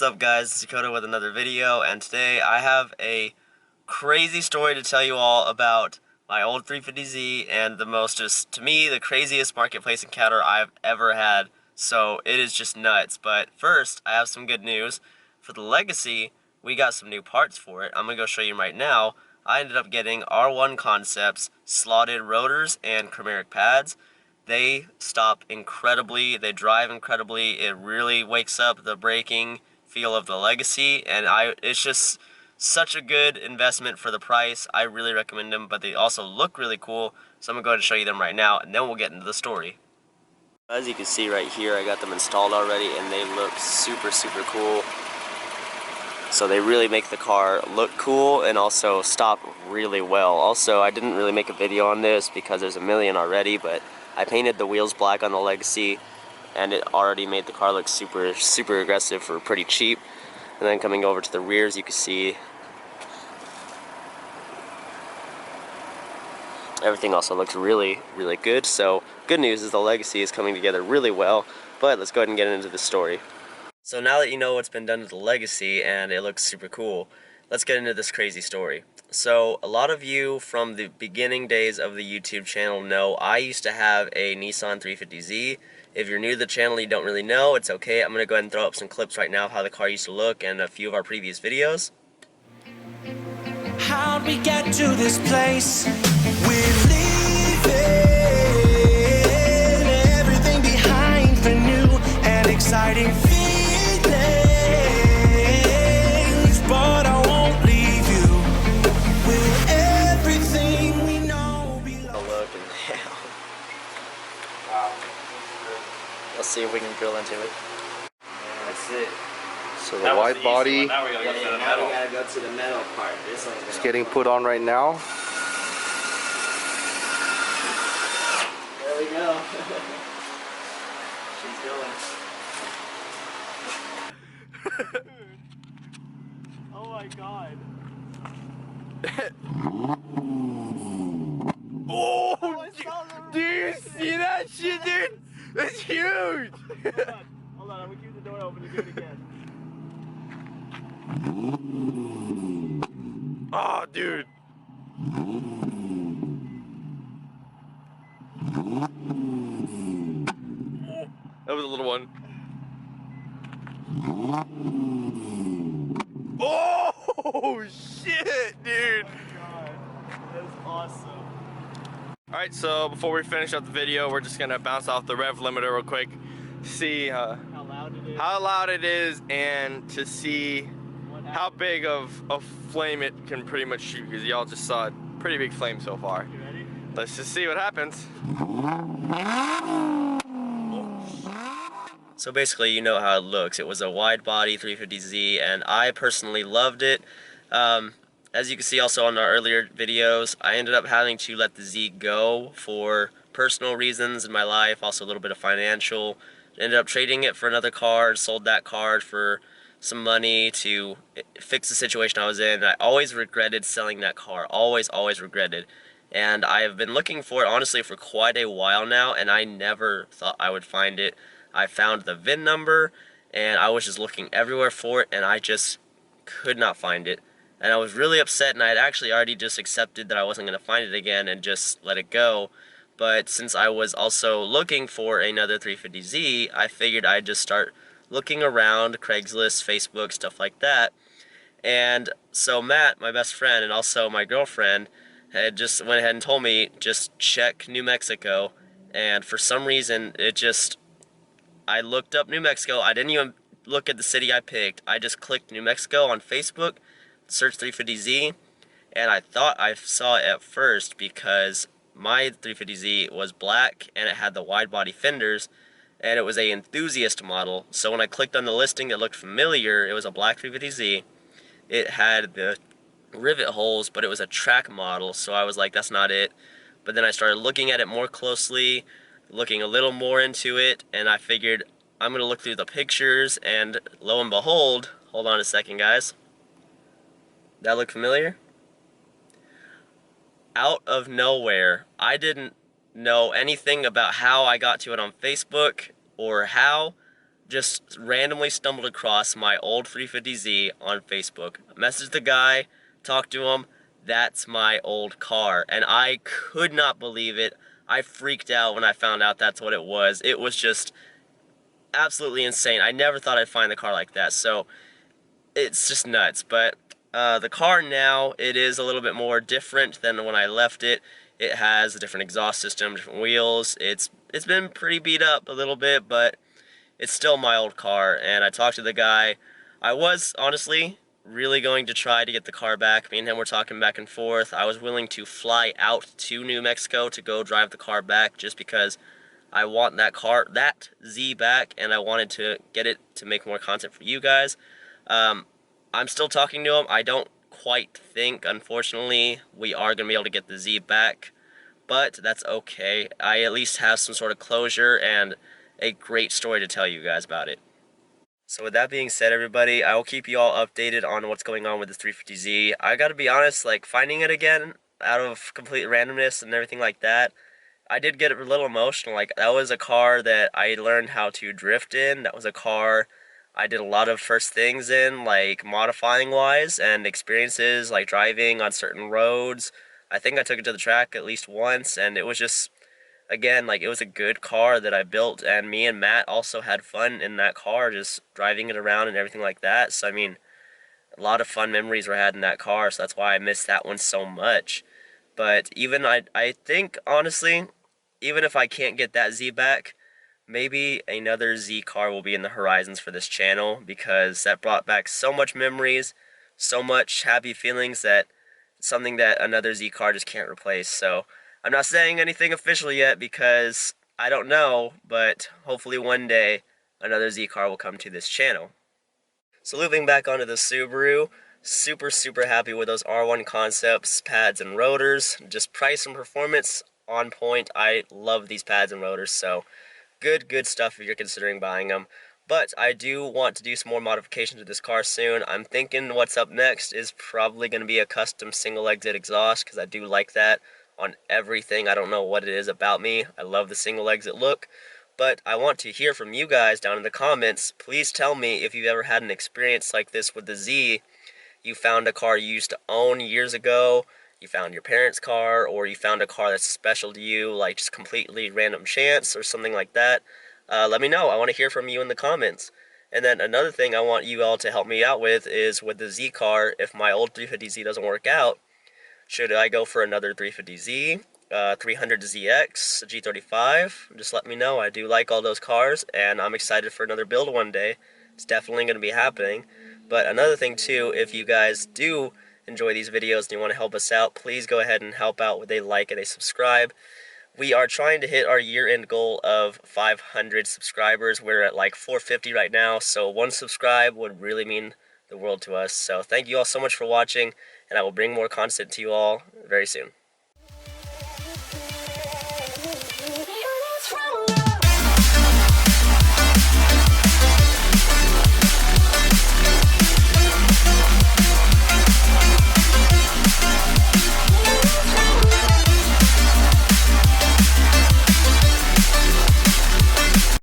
What's up guys, it's Dakota with another video, and today I have a crazy story to tell you all about my old 350Z and the most, just to me, the craziest marketplace encounter I've ever had. So it is just nuts. But first, I have some good news. For the Legacy, we got some new parts for it. I'm going to go show you right now. I ended up getting R1 Concepts slotted rotors and chromatic pads. They stop incredibly, they drive incredibly, it really wakes up the braking feel of the Legacy, and it's just such a good investment for the price. I really recommend them, but they also look really cool, so I'm going to go ahead and show you them right now, and then we'll get into the story. As you can see right here, I got them installed already, and they look super cool. So they really make the car look cool and also stop really well. Also, I didn't really make a video on this because there's a million already, but I painted the wheels black on the Legacy, and it already made the car look super aggressive for pretty cheap. And then coming over to the rears, you can see everything also looks really good. So good news is the Legacy is coming together really well. But let's go ahead and get into the story. So now that you know what's been done to the Legacy and it looks super cool, let's get into this crazy story. So a lot of you from the beginning days of the YouTube channel know I used to have a Nissan 350Z. If you're new to the channel and you don't really know, it's okay. I'm going to go ahead and throw up some clips right now of how the car used to look and a few of our previous videos. How'd we get to this place? We're leaving everything behind for new and exciting feelings, but I won't leave you with everything we know below. Look and wow. Let's see if we can drill into it. That's it. So the wide body Now we gotta go to the metal part. This one's is getting put on right now. There we go. She's going. Oh my god. Oh, do you see that shit, dude? That's huge. Hold on, I'm gonna keep the door open and do it again. Oh, dude. That was a little one. Oh, shit, dude. Oh my god. That was awesome. Alright, so before we finish up the video, we're just gonna bounce off the rev limiter real quick, see How loud it is. and to see how big of a flame it can pretty much shoot, because y'all just saw a pretty big flame so far. You ready? Let's just see what happens. So basically, you know how it looks. It was a wide body 350Z, and I personally loved it. As you can see also on our earlier videos, I ended up having to let the Z go for personal reasons in my life, also a little bit of financial. Ended up trading it for another car, sold that car for some money to fix the situation I was in. I always regretted selling that car, always regretted. And I have been looking for it honestly for quite a while now, and I never thought I would find it. I found the VIN number, and I was just looking everywhere for it, and I just could not find it. And I was really upset, and I had actually already just accepted that I wasn't going to find it again and just let it go. But since I was also looking for another 350Z, I figured I'd just start looking around, Craigslist, Facebook, stuff like that. And so Matt, my best friend, and also my girlfriend, had just went ahead and told me, just check New Mexico. And for some reason, I looked up New Mexico. I didn't even look at the city I picked. I just clicked New Mexico on Facebook, searched 350Z, and I thought I saw it at first because my 350Z was black and it had the wide body fenders, and it was a enthusiast model. So when I clicked on the listing that looked familiar, it was a black 350Z. It had the rivet holes, but it was a track model, so I was like, that's not it. But then I started looking at it more closely, looking a little more into it, and I figured I'm gonna look through the pictures, and lo and behold, hold on a second guys, that look familiar? Out of nowhere, I didn't know anything about how I got to it on Facebook or how, just randomly stumbled across my old 350Z on Facebook. I messaged the guy, talked to him. That's my old car, and I could not believe it. I freaked out when I found out that's what it was. It was just absolutely insane. I never thought I'd find the car like that, so it's just nuts. But the car now, it is a little bit more different than when I left it. It has a different exhaust system, different wheels. It's been pretty beat up a little bit, but it's still my old car. And I talked to the guy. I was honestly really going to try to get the car back. Me and him were talking back and forth. I was willing to fly out to New Mexico to go drive the car back just because I want that Z back, and I wanted to get it to make more content for you guys. I'm still talking to him. I don't quite think, unfortunately, we are going to be able to get the Z back, but that's okay. I at least have some sort of closure and a great story to tell you guys about it. So with that being said, everybody, I will keep you all updated on what's going on with this 350Z. I gotta be honest, like, finding it again out of complete randomness and everything like that, I did get a little emotional. Like, that was a car that I learned how to drift in. That was a car I did a lot of first things in, like modifying wise and experiences, like driving on certain roads. I think I took it to the track at least once, and it was just, again, like, it was a good car that I built, and me and Matt also had fun in that car, just driving it around and everything like that. So I mean, a lot of fun memories were had in that car, so that's why I miss that one so much. But even I think, honestly, even if I can't get that Z back, maybe another Z car will be in the horizons for this channel, because that brought back so much memories, so much happy feelings, that it's something that another Z car just can't replace. So I'm not saying anything official yet because I don't know, but hopefully one day another Z car will come to this channel. So looping back onto the Subaru, super happy with those R1 Concepts pads and rotors. Just price and performance on point. I love these pads and rotors, so good stuff if you're considering buying them. But I do want to do some more modifications to this car soon. I'm thinking what's up next is probably going to be a custom single exit exhaust, because I do like that on everything. I don't know what it is about me. I love the single exit look. But I want to hear from you guys down in the comments. Please tell me if you've ever had an experience like this with the Z. You found a car you used to own years ago, you found your parents' car, or you found a car that's special to you, like just completely random chance or something like that. Let me know. I want to hear from you in the comments. And then another thing I want you all to help me out with is with the Z car. If my old 350Z doesn't work out, should I go for another 350Z, 300ZX, G35? Just let me know. I do like all those cars, and I'm excited for another build one day. It's definitely going to be happening. But another thing too, if you guys do enjoy these videos and you want to help us out, please go ahead and help out with a like and a subscribe. We are trying to hit our year-end goal of 500 subscribers. We're at like 450 right now, so one subscribe would really mean the world to us. So thank you all so much for watching, and I will bring more content to you all very soon.